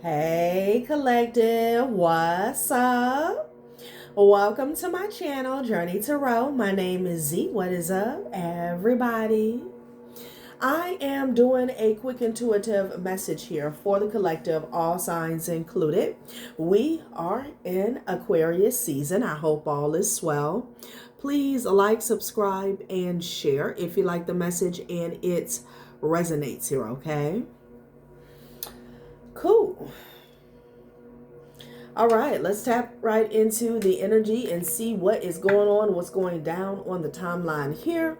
Hey collective, what's up? Welcome to my channel, Journey Tarot. My name is Z. What is up, everybody? I am doing a quick intuitive message here for the collective, all signs included. We are in Aquarius season. I hope all is well. Please like, subscribe, and share if you like the message and it resonates here, okay? Cool. All right, let's tap right into the energy and see what is going on, what's going down on the timeline here.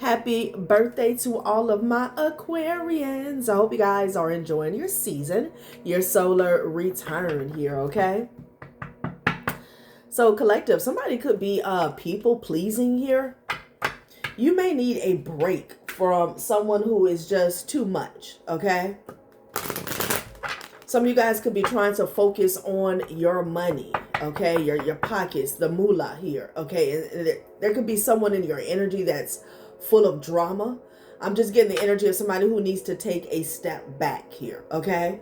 Happy birthday to all of my Aquarians. I hope you guys are enjoying your season, your solar return here, okay? So collective, somebody could be people pleasing here. You may need a break from someone who is just too much, okay? Some of you guys could be trying to focus on your money, okay? Your pockets, the moolah here, okay? And there could be someone in your energy that's full of drama. I'm just getting the energy of somebody who needs to take a step back here, okay?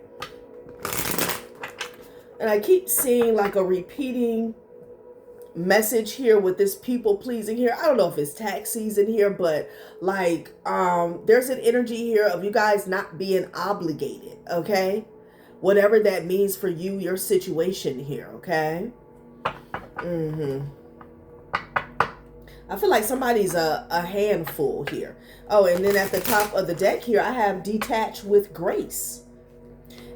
And I keep seeing like a repeating message here with this people pleasing here. I don't know if it's tax season here, but like there's an energy here of you guys not being obligated, okay? Whatever that means for you, your situation here, okay? I feel like somebody's a handful here. Oh, and then at the top of the deck here, I have detach with grace.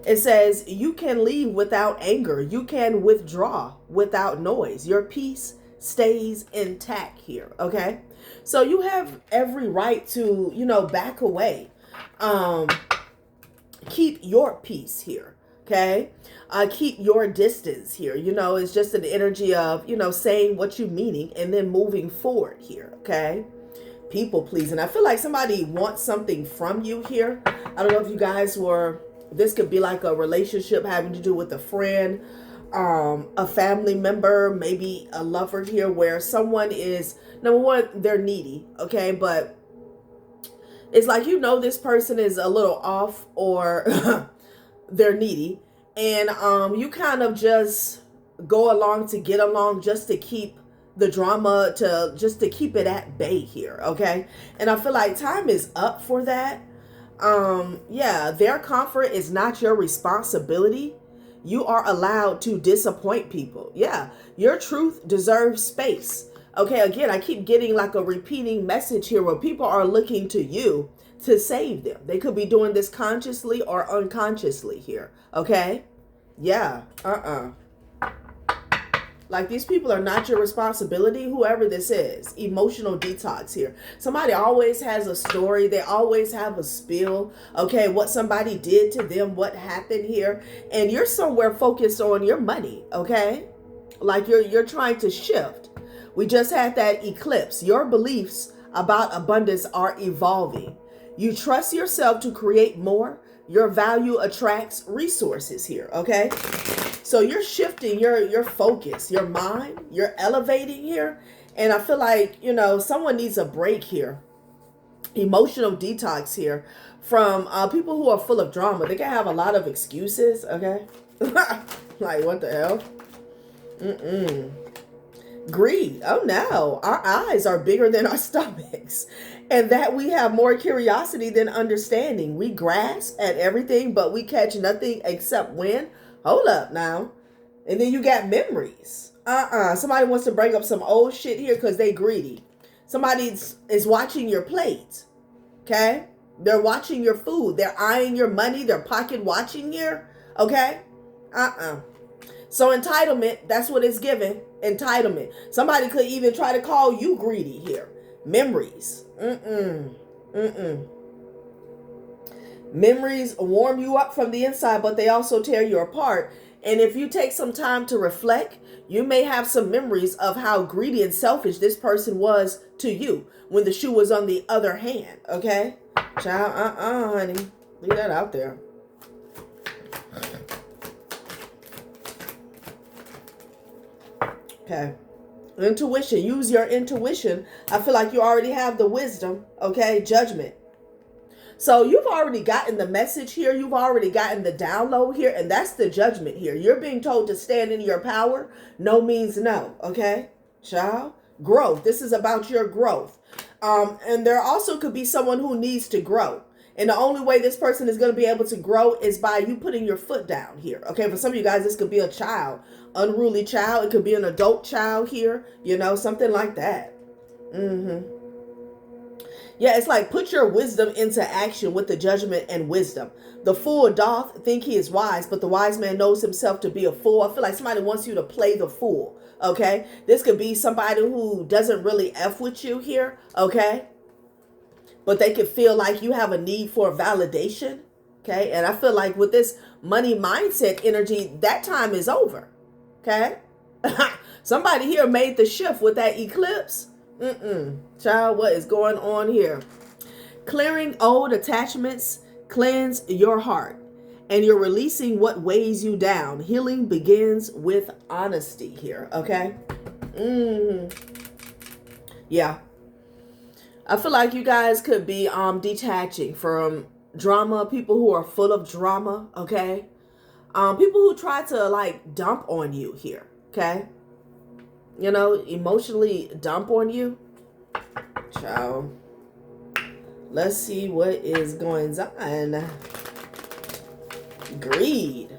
It says, you can leave without anger. You can withdraw without noise. Your peace stays intact here, okay? So you have every right to, back away. Keep your peace here. Okay, keep your distance here. It's just an energy of, saying what you're meaning and then moving forward here. Okay, people pleasing. I feel like somebody wants something from you here. I don't know if you guys this could be like a relationship having to do with a friend, a family member, maybe a lover here, where someone is, number one, they're needy. Okay, but it's like, this person is a little off or they're needy, and you kind of just go along to get along, just to keep the drama, just to keep it at bay here, okay? And I feel like time is up for that. Yeah, their comfort is not your responsibility. You are allowed to disappoint people. Yeah, your truth deserves space. Okay, again, I keep getting like a repeating message here where people are looking to you to save them. They could be doing this consciously or unconsciously here, okay? Yeah, Like, these people are not your responsibility, whoever this is. Emotional detox here. Somebody always has a story. They always have a spill, okay, what somebody did to them, what happened here. And you're somewhere focused on your money, okay? Like, you're trying to shift. We just had that eclipse. Your beliefs about abundance are evolving. You trust yourself to create more. Your value attracts resources here, okay? So you're shifting your focus, your mind, you're elevating here. And I feel like, someone needs a break here. Emotional detox here from people who are full of drama. They can have a lot of excuses, okay? Like, what the hell? Greed. Oh no, our eyes are bigger than our stomachs, and that we have more curiosity than understanding. We grasp at everything, but we catch nothing except wind. Hold up now. And then you got memories. Somebody wants to bring up some old shit here because they greedy. Somebody is watching your plate. Okay? They're watching your food. They're eyeing your money. They're pocket watching here. Okay? So entitlement, that's what it's given. Entitlement. Somebody could even try to call you greedy here. Memories. Memories warm you up from the inside, but they also tear you apart. And if you take some time to reflect, you may have some memories of how greedy and selfish this person was to you when the shoe was on the other hand. Okay? Child, honey. Leave that out there. Okay. Intuition. Use your intuition. I feel like you already have the wisdom. Okay? Judgment. So you've already gotten the message here. You've already gotten the download here. And that's the judgment here. You're being told to stand in your power. No means no. Okay, child? Growth. This is about your growth. And there also could be someone who needs to grow. And the only way this person is going to be able to grow is by you putting your foot down here. Okay, for some of you guys, this could be a child, unruly child. It could be an adult child here, something like that. Yeah, it's like put your wisdom into action with the judgment and wisdom. The fool doth think he is wise, but the wise man knows himself to be a fool. I feel like somebody wants you to play the fool. Okay, this could be somebody who doesn't really F with you here. Okay, but they could feel like you have a need for validation. Okay, and I feel like with this money mindset energy, that time is over. Okay, somebody here made the shift with that eclipse. Child, what is going on here? Clearing old attachments, cleanse your heart, and you're releasing what weighs you down. Healing begins with honesty here. Okay. Yeah. I feel like you guys could be detaching from drama, people who are full of drama. Okay. People who try to like dump on you here. Okay. Emotionally dump on you. Child. Let's see what is going on. Greed.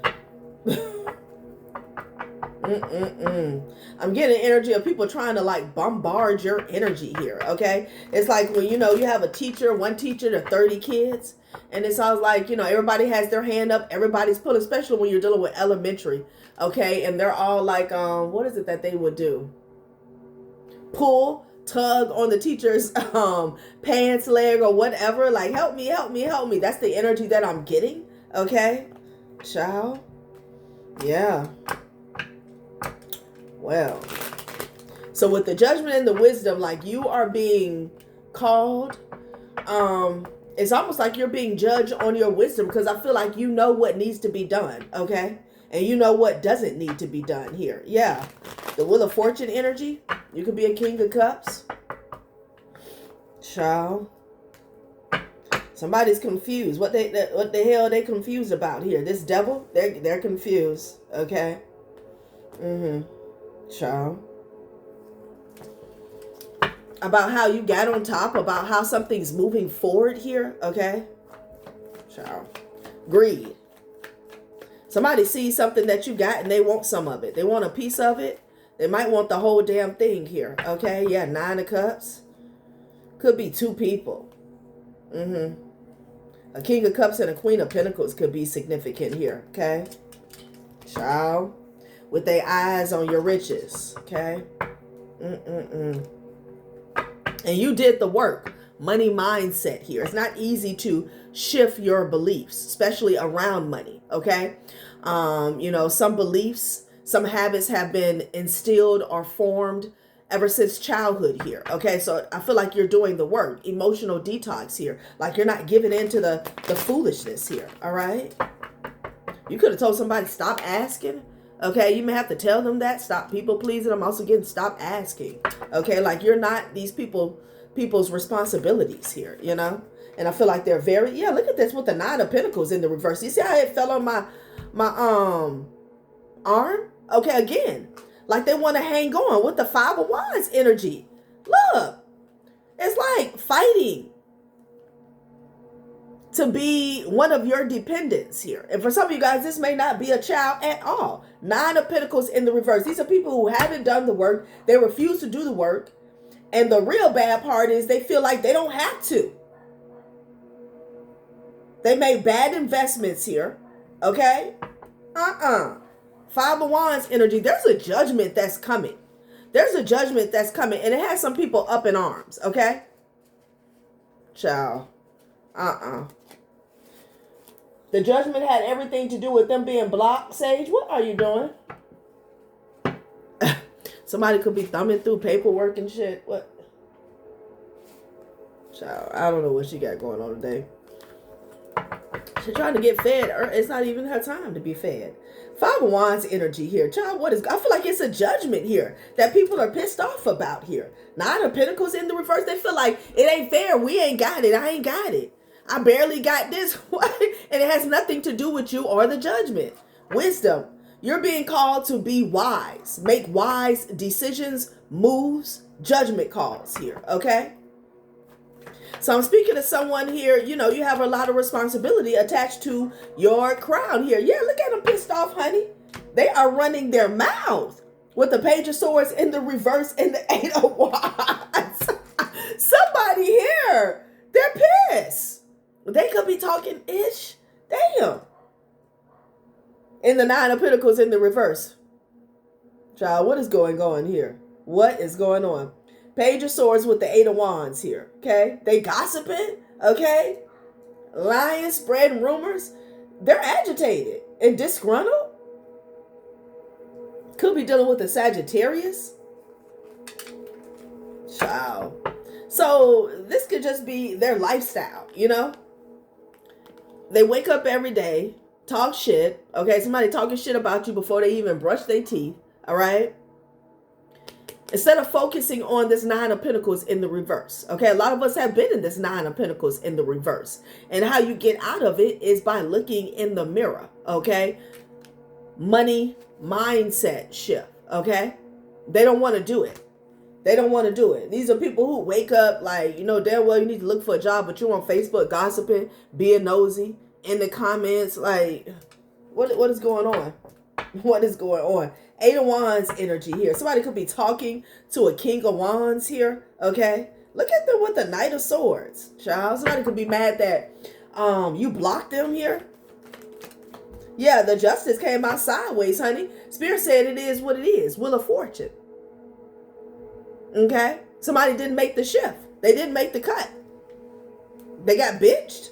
I'm getting energy of people trying to like bombard your energy here. Okay. It's like when, you have a teacher, one teacher to 30 kids. And it sounds like, everybody has their hand up. Everybody's pulling, especially when you're dealing with elementary. Okay. And they're all like, what is it that they would do? Pull, tug on the teacher's pants leg or whatever. Like, help me, help me, help me. That's the energy that I'm getting. Okay. Child. Yeah. Well. So with the judgment and the wisdom, like you are being called. It's almost like you're being judged on your wisdom because I feel like you know what needs to be done. Okay. And you know what doesn't need to be done here. Yeah. The Wheel of Fortune energy. You could be a King of Cups. Child. Somebody's confused. What the hell are they confused about here? This devil? They're confused. Okay. Child. About how you got on top. About how something's moving forward here. Okay. Child. Greed. Somebody sees something that you got and they want some of it. They want a piece of it. They might want the whole damn thing here. Okay. Yeah. 9 of Cups. Could be 2 people. A King of Cups and a Queen of Pentacles could be significant here. Okay. Child. With their eyes on your riches. Okay. And you did the work. Money mindset here. It's not easy to shift your beliefs, especially around money. Okay. Some beliefs, some habits have been instilled or formed ever since childhood here. Okay. So I feel like you're doing the work. Emotional detox here. Like you're not giving in to the foolishness here. All right. You could have told somebody, stop asking. Okay. You may have to tell them that. Stop people pleasing. I'm also getting stop asking. Okay. Like you're not these people's responsibilities here, And I feel like they're very, look at this with the 9 of Pentacles in the reverse. You see how it fell on my arm? Okay, again, like they want to hang on with the 5 of Wands energy. Look, it's like fighting to be one of your dependents here. And for some of you guys, this may not be a child at all. 9 of Pentacles in the reverse. These are people who haven't done the work. They refuse to do the work. And the real bad part is they feel like they don't have to. They made bad investments here. Okay? 5 of Wands energy. There's a judgment that's coming. There's a judgment that's coming. And it has some people up in arms. Okay? Child. The judgment had everything to do with them being blocked. Sage, what are you doing? Somebody could be thumbing through paperwork and shit. What? Child, I don't know what she got going on today. She's trying to get fed. It's not even her time to be fed. 5 of Wands energy here. Child, I feel like it's a judgment here that people are pissed off about here. 9 of Pentacles in the reverse. They feel like it ain't fair. We ain't got it. I ain't got it. I barely got this. And it has nothing to do with you or the judgment. Wisdom. You're being called to be wise. Make wise decisions, moves, judgment calls here, okay? So I'm speaking to someone here, you know, you have a lot of responsibility attached to your crown here. Yeah, look at them pissed off, honey. They are running their mouth with the Page of Swords in the reverse and the Eight of Wands. Somebody here, they're pissed. They could be talking ish. Damn. And the Nine of Pentacles in the reverse. Child, what is going on here? What is going on? Page of Swords with the Eight of Wands here. Okay? They gossiping. Okay? Lying, spreading rumors. They're agitated and disgruntled. Could be dealing with a Sagittarius. Child. So this could just be their lifestyle, you know? They wake up every day, talk shit. Okay, somebody talking shit about you before they even brush their teeth. All right? Instead of focusing on this Nine of Pentacles in the reverse. Okay, a lot of us have been in this Nine of Pentacles in the reverse. And how you get out of it is by looking in the mirror. Okay? Money mindset shift. Okay? They don't want to do it. They don't want to do it. These are people who wake up like, you know, damn well you need to look for a job, but you're on Facebook gossiping, being nosy, in the comments, like, what is going on? What is going on? Eight of Wands energy here. Somebody could be talking to a King of Wands here, okay? Look at them with the Knight of Swords, child. Somebody could be mad that you blocked them here. Yeah, the Justice came out sideways, honey. Spirit said it is what it is. Wheel of Fortune. Okay? Somebody didn't make the shift. They didn't make the cut. They got bitched.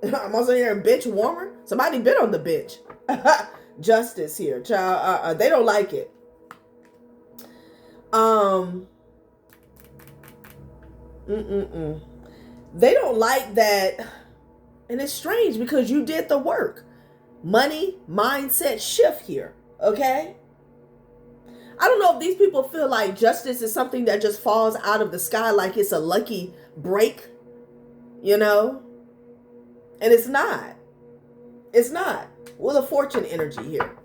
I'm also hearing bitch warmer. Somebody bit on the bitch. Justice here, child. They don't like it. They don't like that. And it's strange because you did the work. Money mindset shift here. Okay? I don't know if these people feel like justice is something that just falls out of the sky like it's a lucky break, you know? And it's not. It's not. Wheel of Fortune energy here.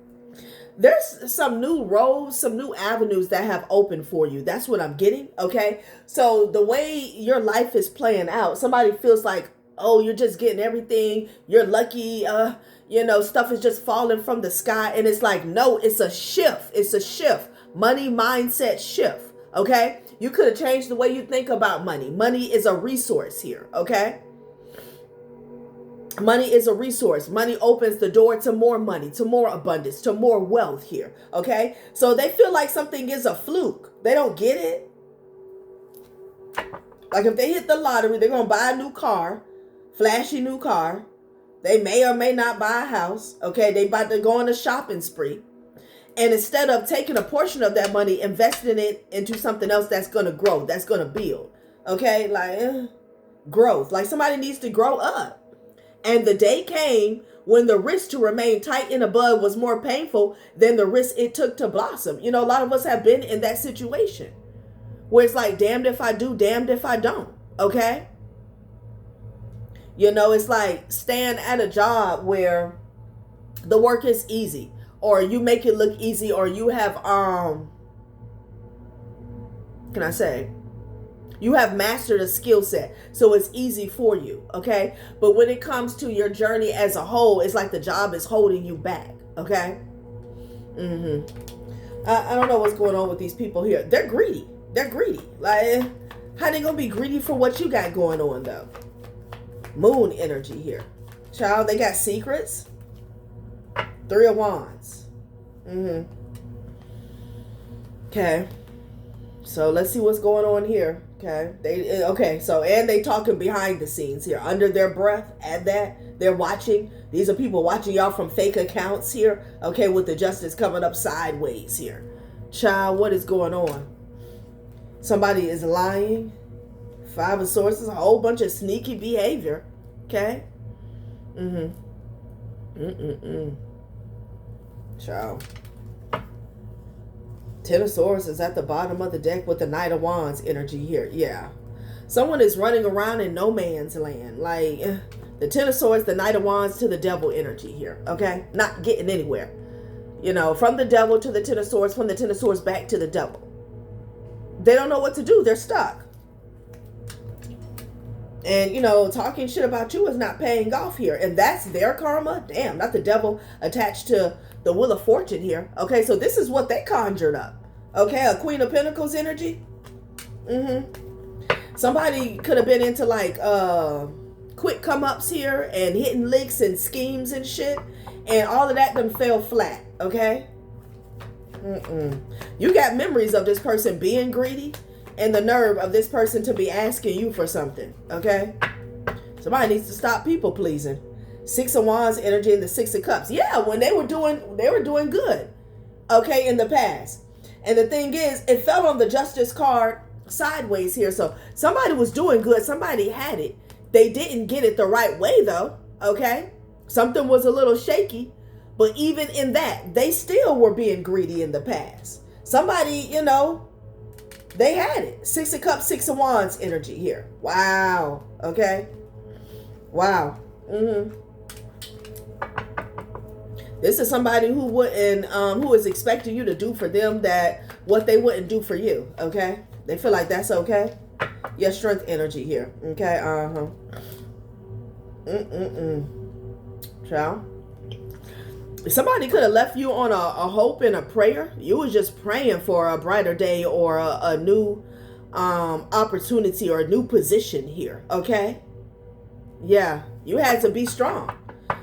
There's some new roads, some new avenues that have opened for you. That's what I'm getting, okay? So the way your life is playing out, somebody feels like, oh, you're just getting everything. You're lucky. You know, stuff is just falling from the sky. And it's like, no, it's a shift. It's a shift. Money mindset shift, okay? You could have changed the way you think about money. Money is a resource here, okay? Money is a resource. Money opens the door to more money, to more abundance, to more wealth here, okay? So they feel like something is a fluke. They don't get it. Like if they hit the lottery, they're going to buy a new car, flashy new car. They may or may not buy a house, okay? They about to go on a shopping spree. And instead of taking a portion of that money, investing it into something else that's going to grow, that's going to build, okay? Like growth. Like somebody needs to grow up. And the day came when the risk to remain tight in a bud was more painful than the risk it took to blossom. You know, a lot of us have been in that situation where it's like, damned if I do, damned if I don't. Okay? You know, it's like staying at a job where the work is easy, or you make it look easy, or you have, can I say? You have mastered a skill set, so it's easy for you, okay? But when it comes to your journey as a whole, it's like the job is holding you back, okay? I don't know what's going on with these people here. They're greedy. They're greedy. Like, how they gonna be greedy for what you got going on, though? Moon energy here. Child, they got secrets. Three of Wands. Okay. So let's see what's going on here. Okay. So and they talking behind the scenes here, under their breath. Add that they're watching. These are people watching y'all from fake accounts here. Okay, with the Justice coming up sideways here. Child, what is going on? Somebody is lying. Five of Swords, a whole bunch of sneaky behavior. Okay. Child. Ten of Swords is at the bottom of the deck with the Knight of Wands energy here. Yeah. Someone is running around in no man's land. Like, The Ten of Swords, the Knight of Wands to the Devil energy here, okay? Not getting anywhere. You know, from the Devil to the Ten of Swords, from the Ten of Swords back to the Devil. They don't know what to do. They're stuck. And, you know, talking shit about you is not paying off here. And that's their karma. Damn, not the Devil attached to the Wheel of Fortune here. Okay, so this is what they conjured up. Okay, a Queen of Pentacles energy. Somebody could have been into like quick come-ups here and hitting licks and schemes and shit. And all of that done fell flat, okay? You got memories of this person being greedy and the nerve of this person to be asking you for something, okay? Somebody needs to stop people pleasing. Six of Wands energy and the Six of Cups. Yeah, when they were doing good, okay, in the past. And the thing is, it fell on the Justice card sideways here. So somebody was doing good. Somebody had it. They didn't get it the right way though, okay? Something was a little shaky, but even in that, they still were being greedy in the past. Somebody, you know, they had it. Six of Cups, Six of Wands energy here. Wow. Okay. Wow. This is somebody who wouldn't, who is expecting you to do for them that what they wouldn't do for you. Okay. They feel like that's okay. Yeah, Strength energy here. Okay. Child. Somebody could have left you on a hope and a prayer. You was just praying for a brighter day or a new opportunity or a new position here. Okay. Yeah. You had to be strong.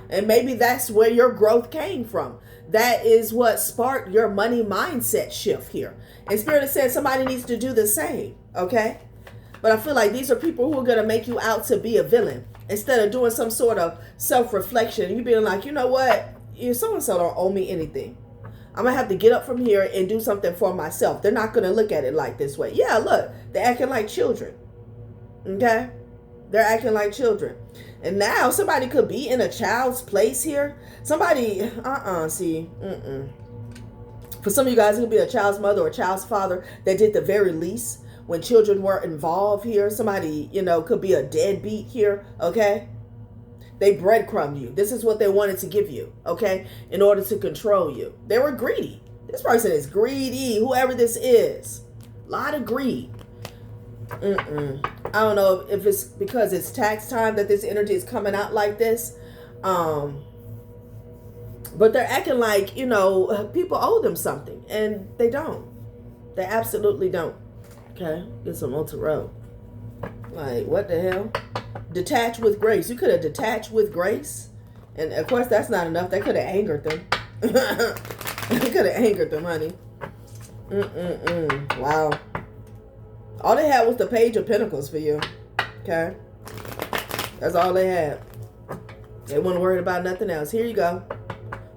And maybe that's where your growth came from. That is what sparked your money mindset shift here. And Spirit has said somebody needs to do the same. Okay. But I feel like these are people who are going to make you out to be a villain. Instead of doing some sort of self-reflection. You being like, you know what? You so-and-so don't owe me anything. I'm going to have to get up from here and do something for myself. They're not going to look at it like this way. Yeah, look. They're acting like children. Okay? They're acting like children. And now somebody could be in a child's place here. Somebody, For some of you guys, it could be a child's mother or a child's father that did the very least when children were involved here. Somebody, you know, could be a deadbeat here, okay? They breadcrumbed you. This is what they wanted to give you, okay? In order to control you. They were greedy. This person is greedy, whoever this is. A lot of greed. I don't know if it's because it's tax time that this energy is coming out like this. But they're acting like, you know, people owe them something. And they don't. They absolutely don't. Okay? Get some more tarot. Like, what the hell? Detach with grace. You could have detached with grace. And, of course, that's not enough. That could have angered them. They could have angered them, honey. Wow. All they had was the Page of Pentacles for you. Okay? That's all they had. They weren't worried about nothing else. Here you go.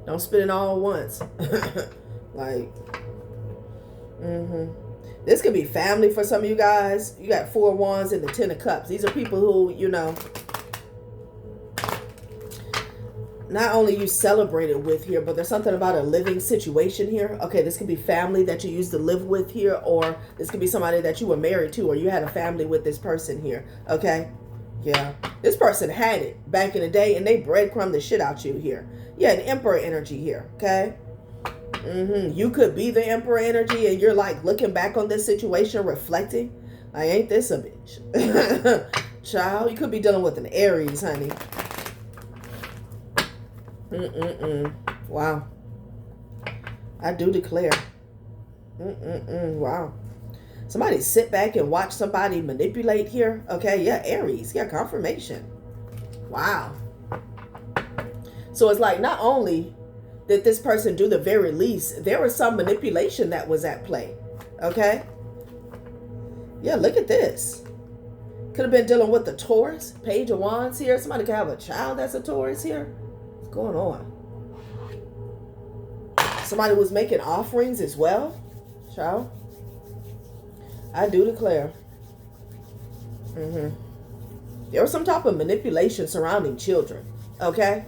Don't spit it all at once. Like, This could be family for some of you guys. You got Four of Wands and the Ten of Cups. These are people who, you know, not only you celebrated with here, but there's something about a living situation here. Okay, this could be family that you used to live with here, or this could be somebody that you were married to, or you had a family with this person here. Okay, yeah. This person had it back in the day, and they breadcrumbed the shit out you here. Yeah, an Emperor energy here, okay? You could be the Emperor energy, and you're like looking back on this situation, reflecting. Like, ain't this a bitch? Child, you could be dealing with an Aries, honey. Wow. I do declare. Wow. Somebody sit back and watch somebody manipulate here. Okay, yeah, Aries. Yeah, confirmation. Wow. So it's like not only did this person do the very least, there was some manipulation that was at play. Okay? Yeah, look at this. Could have been dealing with the Taurus. Page of Wands here. Somebody could have a child that's a Taurus here. What's going on? Somebody was making offerings as well. Child. I do declare. There was some type of manipulation surrounding children. Okay?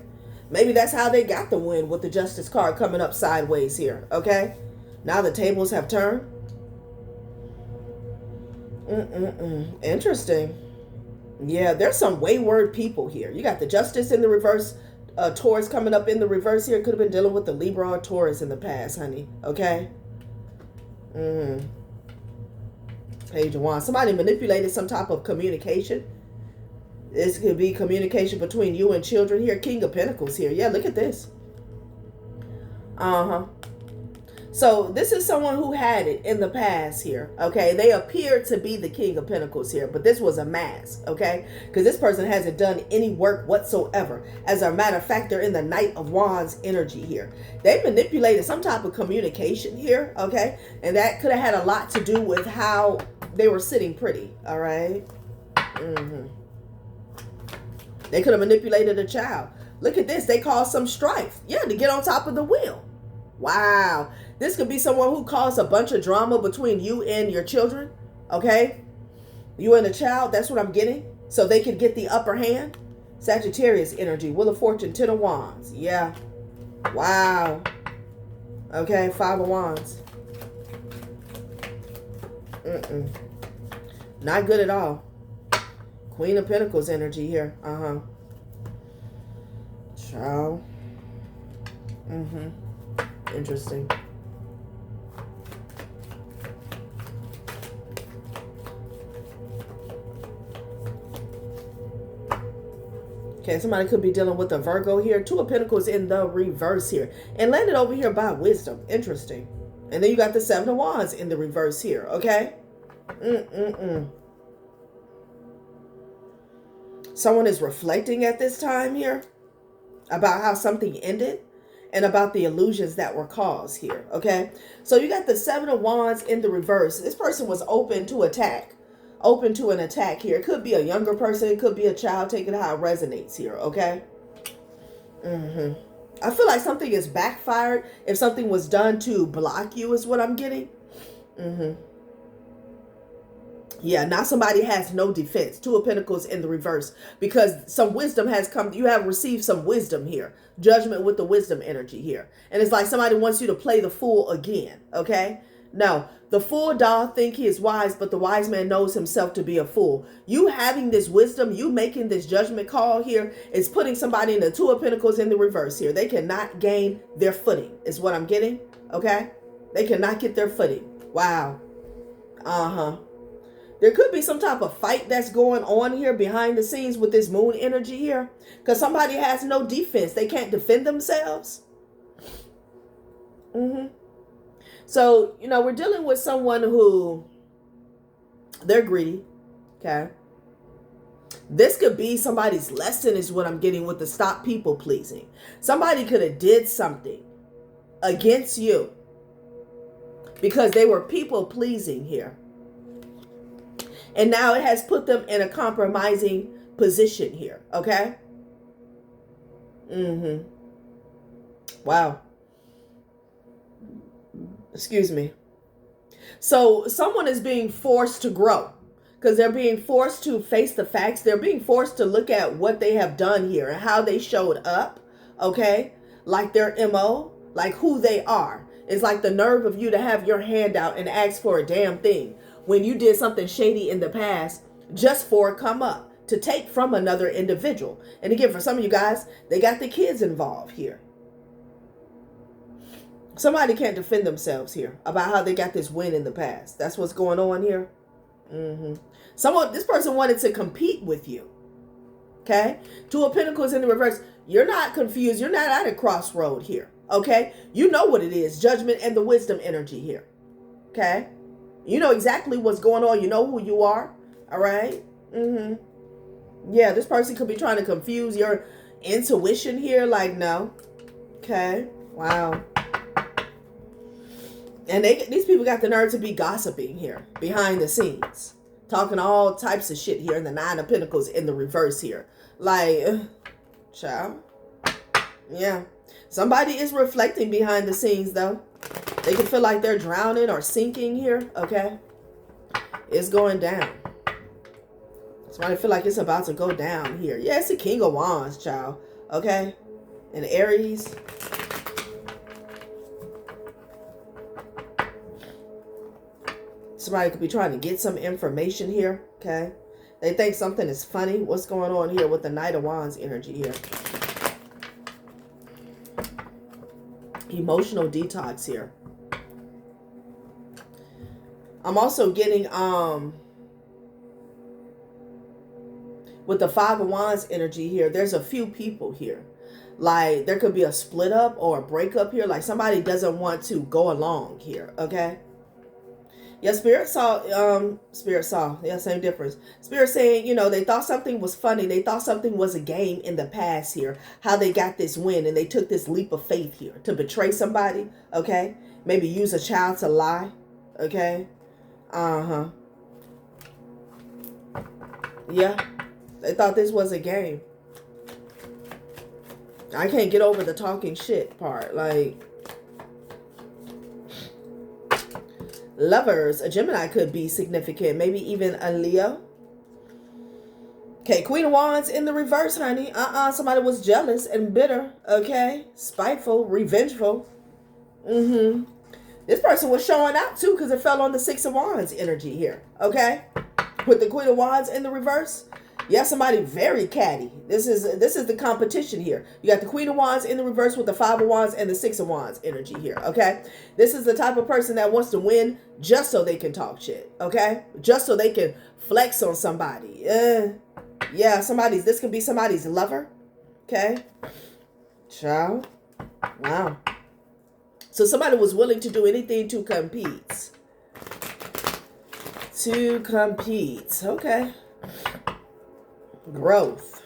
Maybe that's how they got the win with the Justice card coming up sideways here. Okay? Now the tables have turned. Interesting. Yeah, there's some wayward people here. You got the Justice in the reverse. Taurus coming up in the reverse here. Could have been dealing with the Libra or Taurus in the past, honey. Okay? Page of Wands. Somebody manipulated some type of communication. This could be communication between you and children here. King of Pentacles here. Yeah, look at this. So this is someone who had it in the past here, okay? They appear to be the King of Pentacles here, but this was a mask, okay? Because this person hasn't done any work whatsoever. As a matter of fact, they're in the Knight of Wands energy here. They manipulated some type of communication here, okay? And that could have had a lot to do with how they were sitting pretty, all right? They could have manipulated a child. Look at this. They caused some strife. Yeah, to get on top of the wheel. Wow. This could be someone who caused a bunch of drama between you and your children. Okay? You and a child. That's what I'm getting. So they could get the upper hand. Sagittarius energy. Wheel of Fortune. 10 of Wands. Yeah. Wow. Okay. 5 of Wands. Not good at all. Queen of Pentacles energy here. Child. Interesting. Okay, somebody could be dealing with a Virgo here. 2 of Pentacles in the reverse here. And landed over here by wisdom. Interesting. And then you got the 7 of Wands in the reverse here. Okay? Someone is reflecting at this time here about how something ended and about the illusions that were caused here, okay? So you got the 7 of Wands in the reverse. This person was open to attack, open to an attack here. It could be a younger person. It could be a child, taking how it resonates here, okay? I feel like something is backfired if something was done to block you is what I'm getting. Yeah, now somebody has no defense. 2 of Pentacles in the reverse. Because some wisdom has come. You have received some wisdom here. Judgment with the wisdom energy here. And it's like somebody wants you to play the fool again. Okay? No. The fool doth think he is wise, but the wise man knows himself to be a fool. You having this wisdom, you making this judgment call here, is putting somebody in the 2 of Pentacles in the reverse here. They cannot gain their footing, is what I'm getting. Okay? They cannot get their footing. Wow. There could be some type of fight that's going on here behind the scenes with this moon energy here. Because somebody has no defense. They can't defend themselves. So, you know, we're dealing with someone who, they're greedy. Okay. This could be somebody's lesson is what I'm getting with the stop people pleasing. Somebody could have did something against you because they were people pleasing here. And now it has put them in a compromising position here. Okay? Wow. Excuse me. So someone is being forced to grow because they're being forced to face the facts. They're being forced to look at what they have done here and how they showed up. Okay? Like their MO, like who they are. It's like the nerve of you to have your hand out and ask for a damn thing when you did something shady in the past just for a come up to take from another individual. And again, for some of you guys, they got the kids involved here. Somebody can't defend themselves here about how they got this win in the past. That's what's going on here. This person wanted to compete with you. Okay? 2 of Pentacles in the reverse. You're not confused. You're not at a crossroad here. Okay? You know what it is. Judgment and the wisdom energy here. Okay? You know exactly what's going on. You know who you are. All right? Yeah, this person could be trying to confuse your intuition here. Like, no. Okay? Wow. And these people got the nerve to be gossiping here behind the scenes. Talking all types of shit here in the 9 of Pentacles in the reverse here. Like, child. Yeah. Somebody is reflecting behind the scenes, though. They can feel like they're drowning or sinking here. Okay. It's going down. Somebody feel like it's about to go down here. Yeah, it's the King of Wands, child. Okay. And Aries. Somebody could be trying to get some information here. Okay. They think something is funny. What's going on here with the Knight of Wands energy here? Emotional detox here. I'm also getting with the Five of Wands energy here, there's a few people here. Like there could be a split up or a breakup here. Like somebody doesn't want to go along here, okay? Yeah, Spirit saw, yeah, same difference. Spirit saying, you know, they thought something was funny. They thought something was a game in the past here. How they got this win and they took this leap of faith here to betray somebody, okay? Maybe use a child to lie, okay? Uh-huh. Yeah, they thought this was a game. I can't get over the talking shit part, like... Lovers, a Gemini could be significant, maybe even a Leo. Okay, Queen of Wands in the reverse, honey. Somebody was jealous and bitter, okay? Spiteful, revengeful. This person was showing out too because it fell on the Six of Wands energy here, okay? With the Queen of Wands in the reverse. Yeah, somebody very catty. This is the competition here. You got the Queen of Wands in the reverse with the Five of Wands and the Six of Wands energy here, okay? This is the type of person that wants to win just so they can talk shit, okay? Just so they can flex on somebody. Yeah, this could be somebody's lover, okay? Child. Wow. So somebody was willing to do anything to compete. To compete, okay. Growth.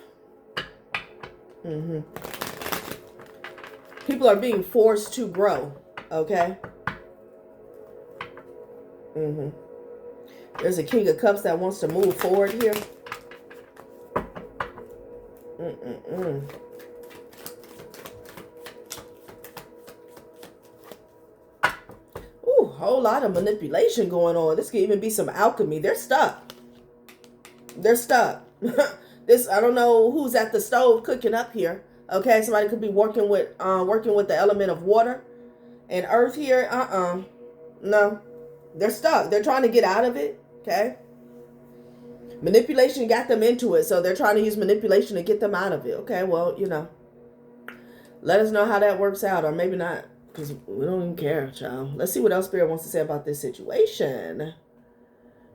People are being forced to grow, okay? There's a King of Cups that wants to move forward here. Ooh, whole lot of manipulation going on. This could even be some alchemy. They're stuck. They're stuck. I don't know who's at the stove cooking up here. Okay, somebody could be working with the element of water and earth here. No, they're stuck. They're trying to get out of it. Okay, manipulation got them into it, so they're trying to use manipulation to get them out of it. Okay, well, you know, let us know how that works out, or maybe not, because we don't even care, child. Let's see what else Spirit wants to say about this situation.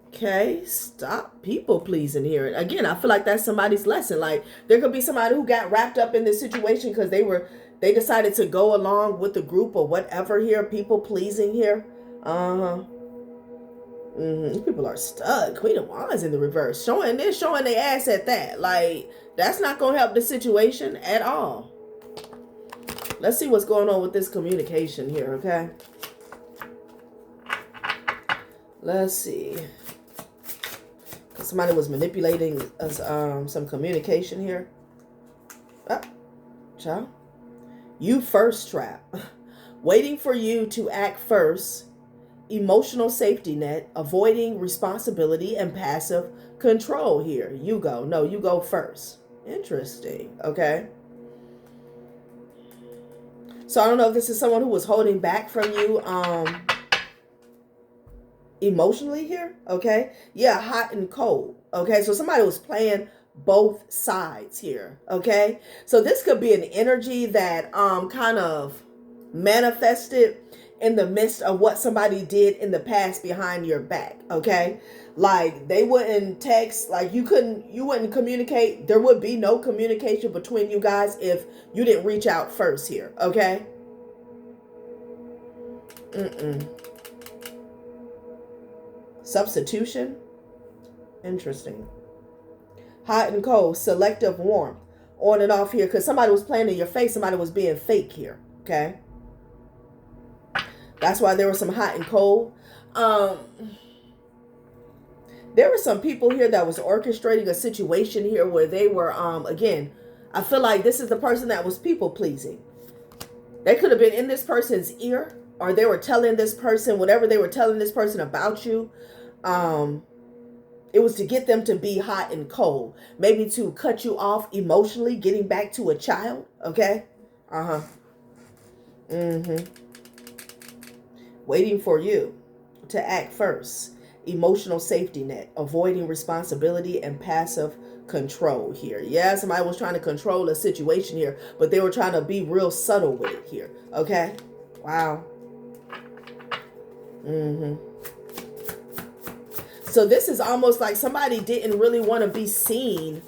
Okay, stop people pleasing here. Again, I feel like that's somebody's lesson. Like there could be somebody who got wrapped up in this situation because they decided to go along with the group or whatever here. People pleasing here. People are stuck. Queen of Wands in the reverse, showing their ass at that. Like that's not gonna help the situation at all. Let's see what's going on with this communication here. Okay, let's see. Somebody was manipulating some communication here. Child. You first trap. Waiting for you to act first. Emotional safety net. Avoiding responsibility and passive control here. You go. No, you go first. Interesting. Okay. So I don't know if this is someone who was holding back from you emotionally here, okay? Yeah, hot and cold, okay? So somebody was playing both sides here, okay? So this could be an energy that kind of manifested in the midst of what somebody did in the past behind your back, okay? Like they wouldn't text, like you wouldn't communicate. There would be no communication between you guys if you didn't reach out first here, okay? Substitution. Interesting. Hot and cold. Selective warmth. On and off here. Because somebody was playing in your face. Somebody was being fake here. Okay. That's why there was some hot and cold. There were some people here that was orchestrating a situation here where they were, again, I feel like this is the person that was people pleasing. They could have been in this person's ear, or they were telling this person, whatever they were telling this person about you. It was to get them to be hot and cold. Maybe to cut you off emotionally, getting back to a child. Okay? Waiting for you to act first. emotional safety net, avoiding responsibility and passive control here. Yeah, somebody was trying to control a situation here, but they were trying to be real subtle with it here. Okay. Wow. So this is almost like somebody didn't really want to be seen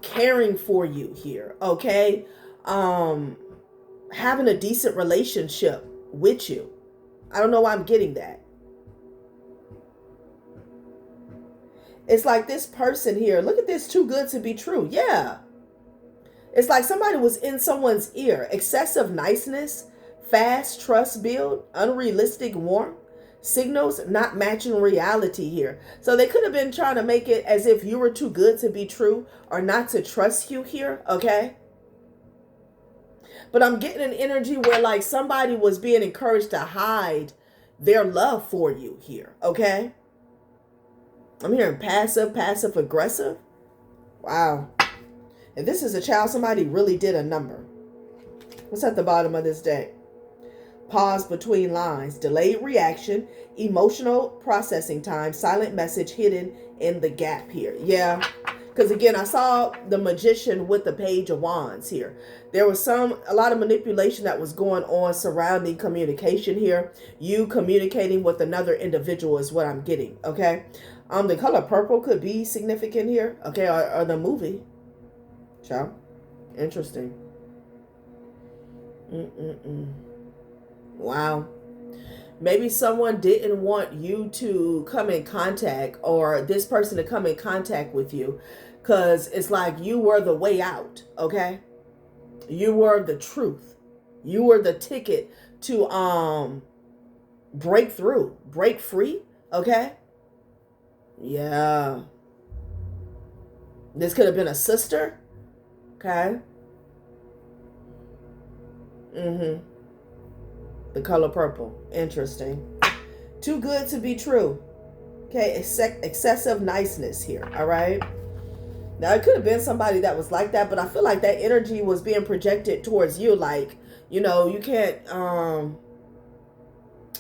caring for you here. Okay. Having a decent relationship with you. I don't know why I'm getting that. It's like this person here. Look at this, too good to be true. Yeah. It's like somebody was in someone's ear. Excessive niceness, fast trust build, unrealistic warmth, signals not matching reality here. So they could have been trying to make it as if you were too good to be true or not to trust you here. Okay. But I'm getting an energy where like somebody was being encouraged to hide their love for you here. Okay. I'm hearing passive aggressive. Wow. If this is a child, somebody really did a number. What's at the bottom of this deck? Pause between lines, delayed reaction, emotional processing time, silent message hidden in the gap here. Yeah. Because again, I saw the magician with the page of wands here. There was a lot of manipulation that was going on surrounding communication here. You communicating with another individual is what I'm getting. Okay. The color purple could be significant here. Okay. Or the movie. Ciao. Interesting. Wow. Maybe someone didn't want you to come in contact or this person to come in contact with you because it's like you were the way out. Okay. You were the truth. You were the ticket to break through, break free. Okay. Yeah. This could have been a sister. Okay. The color purple. Interesting. Too good to be true. Okay. Excessive niceness here. All right. Now, it could have been somebody that was like that, but I feel like that energy was being projected towards you. Like, you know, you can't,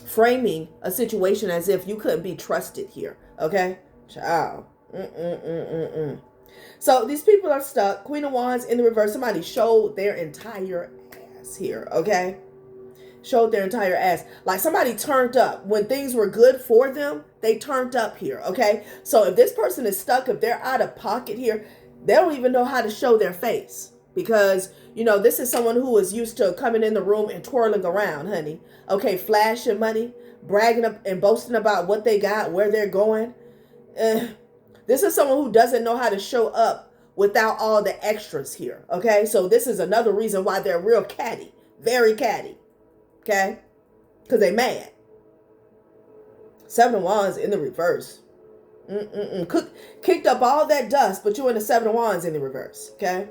framing a situation as if you couldn't be trusted here. Okay. Ciao. So these people are stuck. Queen of Wands in the reverse. Somebody showed their entire ass here. Okay. Showed their entire ass. Like somebody turned up. When things were good for them, they turned up here. Okay. So if this person is stuck, if they're out of pocket here, they don't even know how to show their face. Because, you know, this is someone who is used to coming in the room and twirling around, honey. Okay. Flashing money, bragging up and boasting about what they got, where they're going. This is someone who doesn't know how to show up without all the extras here. Okay. So this is another reason why they're real catty. Very catty. Okay. Because they mad. Seven of Wands in the reverse. Kicked up all that dust, but you're in the Seven of Wands in the reverse. Okay.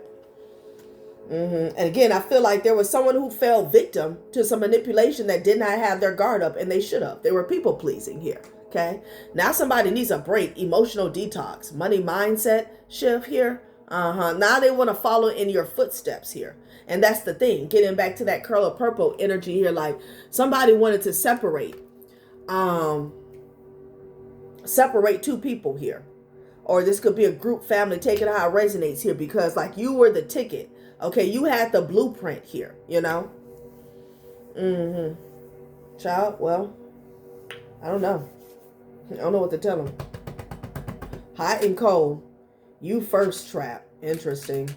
And again, I feel like there was someone who fell victim to some manipulation that did not have their guard up, and they should have. They were people pleasing here. Okay. Now somebody needs a break. Emotional detox. Money mindset shift here. Now they want to follow in your footsteps here. And that's the thing. Getting back to that curl of purple energy here. Like somebody wanted to separate two people here. Or this could be a group family. Taking how it resonates here. Because like you were the ticket. Okay. You had the blueprint here. You know. Child. Well, I don't know. I don't know what to tell them. Hot and cold. You first trap. Interesting.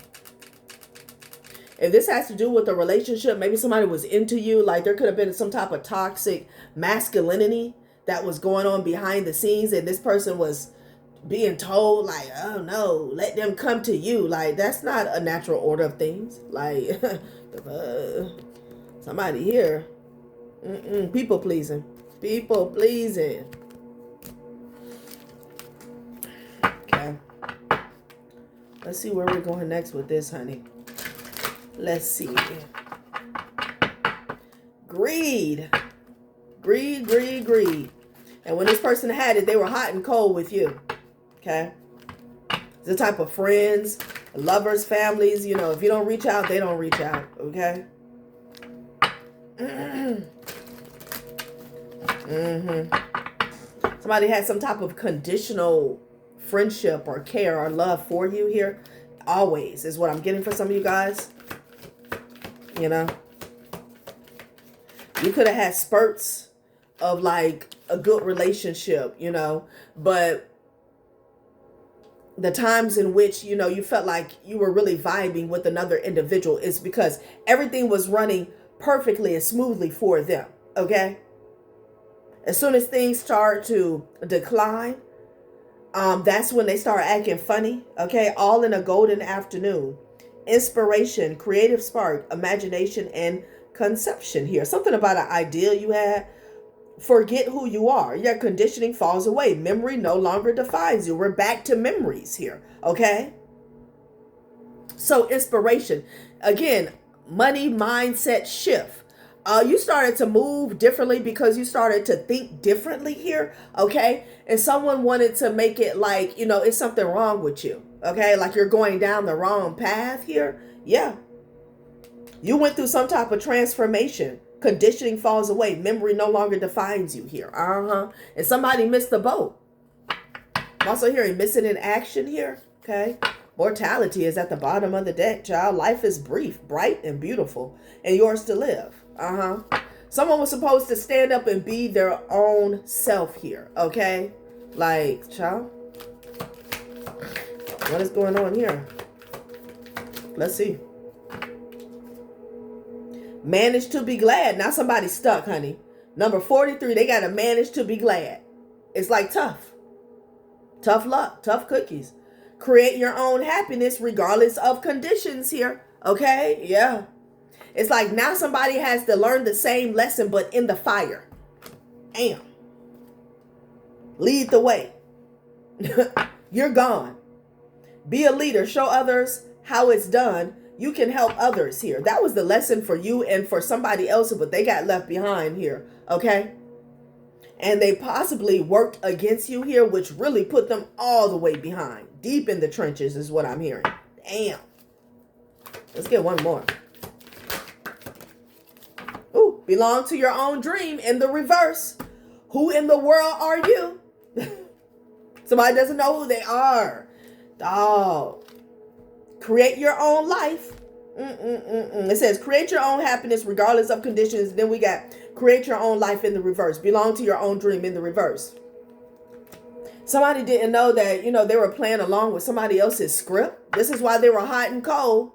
If this has to do with a relationship, maybe somebody was into you. Like there could have been some type of toxic masculinity that was going on behind the scenes. And this person was being told like, oh no, let them come to you. Like that's not a natural order of things. Like somebody here. People pleasing. People pleasing. Okay. Let's see where we're going next with this, honey. Let's see. Greed. Greed. And when this person had it, they were hot and cold with you. Okay. The type of friends, lovers, families, you know, if you don't reach out, they don't reach out. Okay. Somebody had some type of conditional friendship or care or love for you here. Always is what I'm getting for some of you guys. You know, you could have had spurts of like a good relationship, you know, but the times in which, you know, you felt like you were really vibing with another individual is because everything was running perfectly and smoothly for them. Okay. As soon as things start to decline, that's when they start acting funny. Okay. All in a golden afternoon. Inspiration, creative spark, imagination, and conception here. Something about an ideal you had. Forget who you are. Your conditioning falls away. Memory no longer defines you. We're back to memories here. Okay. So inspiration, again, money mindset shift. You started to move differently because you started to think differently here. Okay. And someone wanted to make it like, you know, it's something wrong with you. Okay. Like you're going down the wrong path here. Yeah. You went through some type of transformation. Conditioning falls away. Memory no longer defines you here. And somebody missed the boat. I'm also hearing missing in action here. Okay. Mortality is at the bottom of the deck, child. Life is brief, bright, and beautiful, and yours to live. Someone was supposed to stand up and be their own self here. Okay. Like, child, what is going on here? Let's see. Manage to be glad. Now somebody's stuck, honey. Number 43, they got to manage to be glad. It's like tough. Tough luck, tough cookies. Create your own happiness regardless of conditions here. Okay? Yeah. It's like now somebody has to learn the same lesson but in the fire. Damn. Lead the way. You're gone. Be a leader. Show others how it's done. You can help others here. That was the lesson for you and for somebody else, but they got left behind here. Okay. And they possibly worked against you here, which really put them all the way behind. Deep in the trenches is what I'm hearing. Damn. Let's get one more. Ooh, belong to your own dream in the reverse. Who in the world are you? Somebody doesn't know who they are. Dog. Create your own life. It says create your own happiness regardless of conditions. Then we got create your own life in the reverse. Belong to your own dream in the reverse. Somebody didn't know that, you know, they were playing along with somebody else's script. This is why they were hot and cold.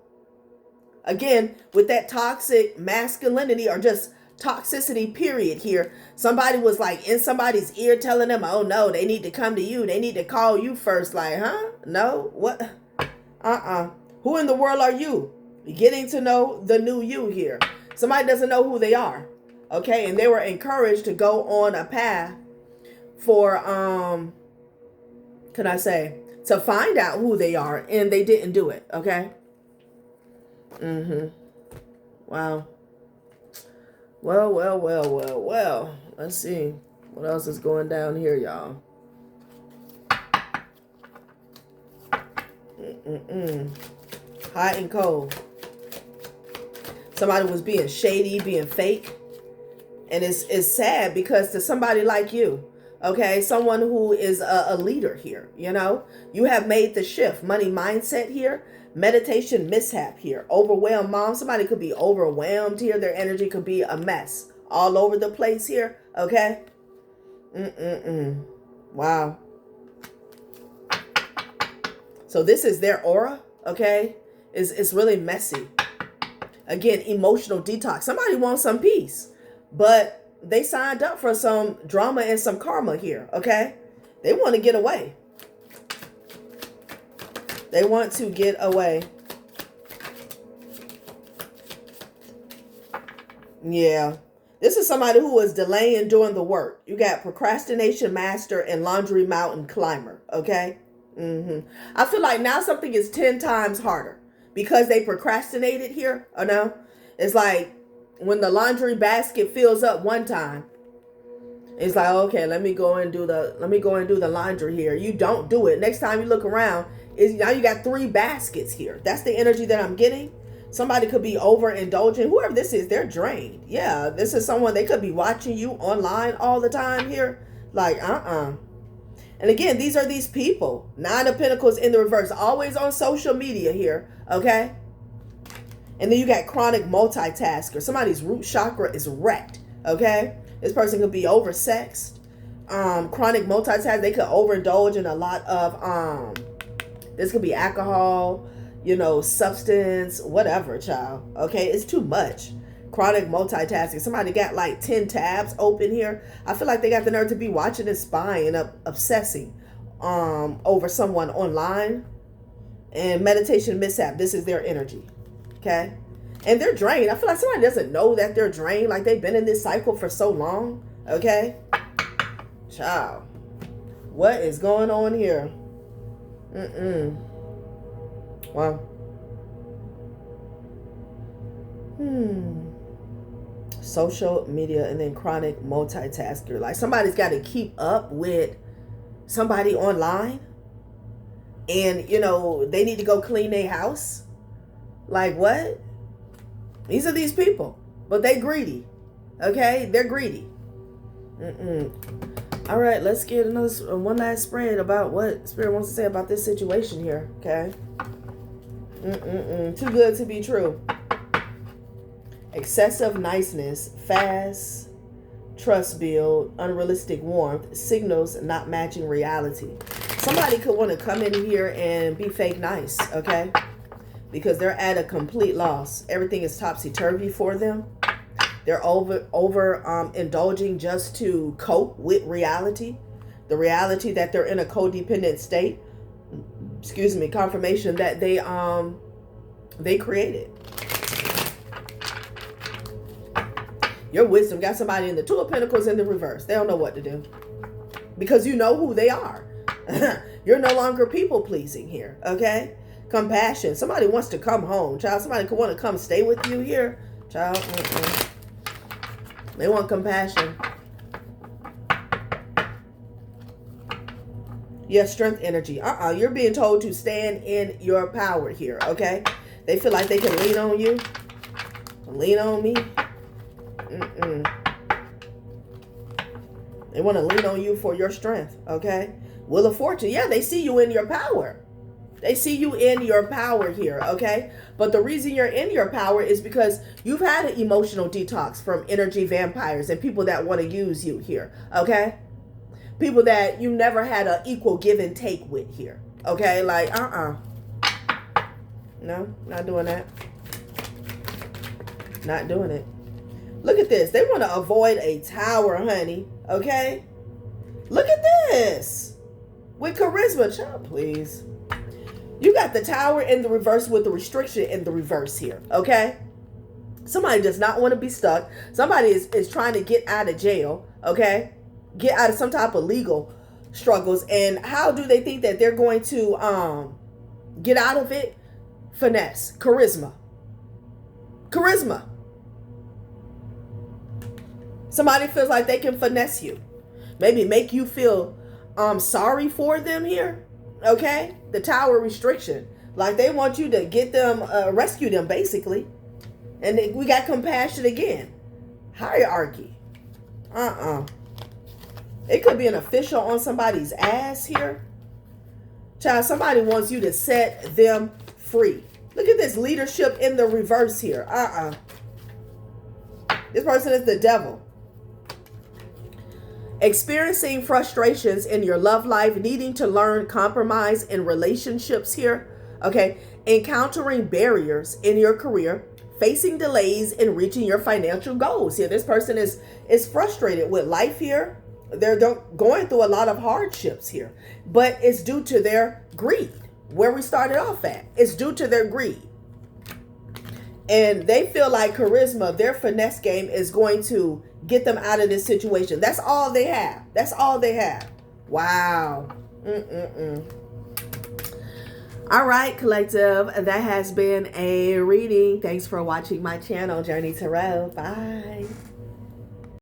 Again, with that toxic masculinity or just toxicity period here. Somebody was like in somebody's ear telling them, oh no, they need to come to you. They need to call you first. Like, huh? No? What? Who in the world are you? Getting to know the new you here. Somebody doesn't know who they are. Okay. And they were encouraged to go on a path for, can I say, to find out who they are. And they didn't do it. Okay. Wow. Well. Let's see. What else is going down here, y'all? Hot and cold. Somebody was being shady, being fake. And it's sad because to somebody like you, okay, someone who is a leader here, you know, you have made the shift. Money mindset here. Meditation mishap here. Overwhelmed mom. Somebody could be overwhelmed here. Their energy could be a mess all over the place here. Okay. Wow. So this is their aura. Okay. It's really messy. Again, emotional detox. Somebody wants some peace, but they signed up for some drama and some karma here. Okay. They want to get away. They want to get away. Yeah. This is somebody who was delaying doing the work. You got procrastination master and laundry mountain climber. Okay. I feel like now something is 10 times harder because they procrastinated here. Or no? It's like when the laundry basket fills up one time. It's like, okay, let me go and do the laundry here. You don't do it. Next time you look around, now you got 3 baskets here. That's the energy that I'm getting. Somebody could be overindulging. Whoever this is, they're drained. Yeah, this is someone, they could be watching you online all the time here. Like, And again, these are these people. Nine of Pentacles in the reverse. Always on social media here. Okay? And then you got chronic multitasker. Somebody's root chakra is wrecked. Okay? This person could be oversexed. Chronic multitasker. They could overindulge in a lot of... This could be alcohol, you know, substance, whatever, child. Okay? It's too much. Chronic multitasking. Somebody got like 10 tabs open here. I feel like they got the nerve to be watching and spying and obsessing over someone online. And meditation mishap. This is their energy. Okay? And they're drained. I feel like somebody doesn't know that they're drained. Like they've been in this cycle for so long. Okay? Child. What is going on here? Wow. Social media and then chronic multitasker. Like somebody's got to keep up with somebody online. And, you know, they need to go clean their house. Like what? These are these people. But they greedy. Okay? They're greedy. All right, let's get one last spread about what Spirit wants to say about this situation here. Okay? Too good to be true. Excessive niceness, fast trust build, unrealistic warmth, signals not matching reality. Somebody could want to come in here and be fake nice, okay? Because they're at a complete loss. Everything is topsy-turvy for them. They're over indulging just to cope with reality. The reality that they're in a codependent state. Excuse me, confirmation that they created. Your wisdom got somebody in the Two of Pentacles in the reverse. They don't know what to do. Because you know who they are. You're no longer people pleasing here. Okay? Compassion. Somebody wants to come home. Child, somebody could want to come stay with you here. Child. They want compassion. Yeah, strength energy. You're being told to stand in your power here. Okay? They feel like they can lean on you. Lean on me. They want to lean on you for your strength, okay? Wheel of Fortune, yeah, they see you in your power. They see you in your power here, okay? But the reason you're in your power is because you've had an emotional detox from energy vampires and people that want to use you here, okay? People that you never had an equal give and take with here, okay? Like, No, not doing that. Not doing it. Look at this. They want to avoid a tower, honey. Okay? Look at this. With charisma. Child, please. You got the tower in the reverse with the restriction in the reverse here. Okay? Somebody does not want to be stuck. Somebody is trying to get out of jail. Okay? Get out of some type of legal struggles. And how do they think that they're going to get out of it? Finesse. Charisma. Charisma. Somebody feels like they can finesse you. Maybe make you feel sorry for them here. Okay? The tower restriction. Like they want you to get them, rescue them basically. And then we got compassion again. Hierarchy. It could be an official on somebody's ass here. Child, somebody wants you to set them free. Look at this leadership in the reverse here. This person is the devil. Experiencing frustrations in your love life, needing to learn compromise in relationships here, okay? Encountering barriers in your career, facing delays in reaching your financial goals here. This person is frustrated with life here. They're going through a lot of hardships here, but it's due to their greed. Where we started off at, it's due to their greed. And they feel like charisma, their finesse game is going to get them out of this situation. That's all they have. That's all they have. Wow. All right, collective. That has been a reading. Thanks for watching my channel, Journey Tarot. Bye.